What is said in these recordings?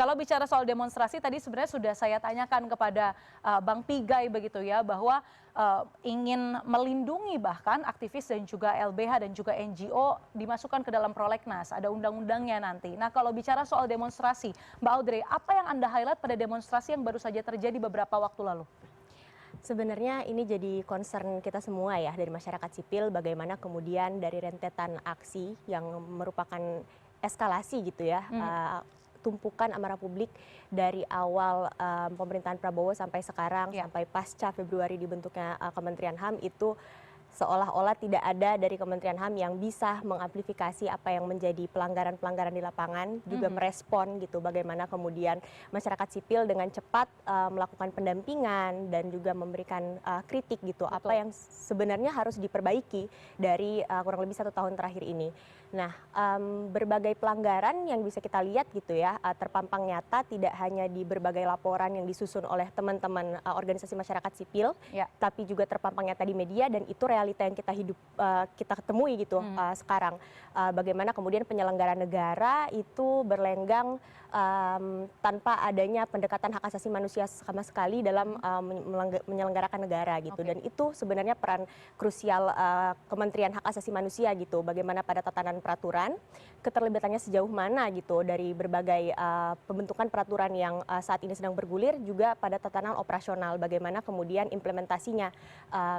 kalau bicara soal demonstrasi tadi sebenarnya sudah saya tanyakan kepada Bang Pigai begitu ya, bahwa ingin melindungi bahkan aktivis dan juga LBH dan juga NGO dimasukkan ke dalam prolegnas, ada undang-undangnya nanti. Nah, kalau bicara soal demonstrasi, Mbak Audrey, apa yang Anda highlight pada demonstrasi yang baru saja terjadi beberapa waktu lalu? Sebenarnya ini jadi concern kita semua ya dari masyarakat sipil, bagaimana kemudian dari rentetan aksi yang merupakan eskalasi gitu ya, tumpukan amarah publik dari awal pemerintahan Prabowo sampai sekarang, Ya. sampai pasca Februari dibentuknya Kementerian HAM itu seolah-olah tidak ada dari Kementerian HAM yang bisa mengamplifikasi apa yang menjadi pelanggaran-pelanggaran di lapangan, juga merespon gitu bagaimana kemudian masyarakat sipil dengan cepat melakukan pendampingan dan juga memberikan kritik gitu, Betul. apa yang sebenarnya harus diperbaiki dari kurang lebih 1 tahun terakhir ini. Nah, berbagai pelanggaran yang bisa kita lihat gitu ya, terpampang nyata tidak hanya di berbagai laporan yang disusun oleh teman-teman organisasi masyarakat sipil, Ya. tapi juga terpampang nyata di media, dan itu realita yang kita ketemui gitu sekarang. Bagaimana kemudian penyelenggara negara itu berlenggang tanpa adanya pendekatan hak asasi manusia sama sekali dalam menyelenggarakan negara gitu. Oke. Dan itu sebenarnya peran krusial Kementerian Hak Asasi Manusia gitu. Bagaimana pada tatanan peraturan, keterlibatannya sejauh mana gitu dari berbagai pembentukan peraturan yang saat ini sedang bergulir, juga pada tatanan operasional bagaimana kemudian implementasinya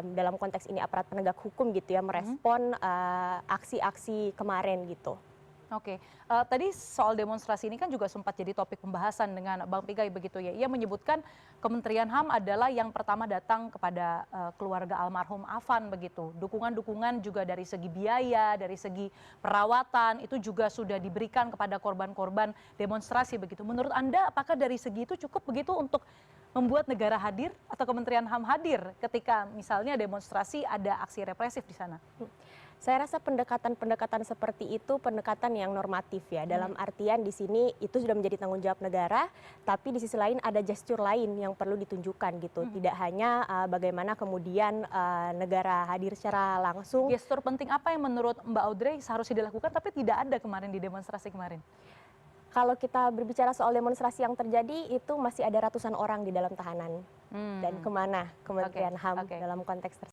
dalam konteks ini aparat penegak hukum gitu ya, merespon aksi-aksi kemarin gitu. Oke, tadi soal demonstrasi ini kan juga sempat jadi topik pembahasan dengan Bang Pigai begitu ya. Ia menyebutkan Kementerian HAM adalah yang pertama datang kepada keluarga almarhum Afan begitu. Dukungan-dukungan juga dari segi biaya, dari segi perawatan itu juga sudah diberikan kepada korban-korban demonstrasi begitu. Menurut Anda apakah dari segi itu cukup begitu untuk membuat negara hadir atau Kementerian HAM hadir ketika misalnya demonstrasi ada aksi represif di sana? Saya rasa pendekatan-pendekatan seperti itu pendekatan yang normatif ya. Dalam artian di sini itu sudah menjadi tanggung jawab negara, tapi di sisi lain ada gestur lain yang perlu ditunjukkan gitu. Tidak hanya bagaimana kemudian negara hadir secara langsung. Gestur penting apa yang menurut Mbak Audrey seharusnya dilakukan tapi tidak ada kemarin di demonstrasi kemarin? Kalau kita berbicara soal demonstrasi yang terjadi, itu masih ada ratusan orang di dalam tahanan. Dan kemana Kementerian HAM Oke. dalam konteks tersebut?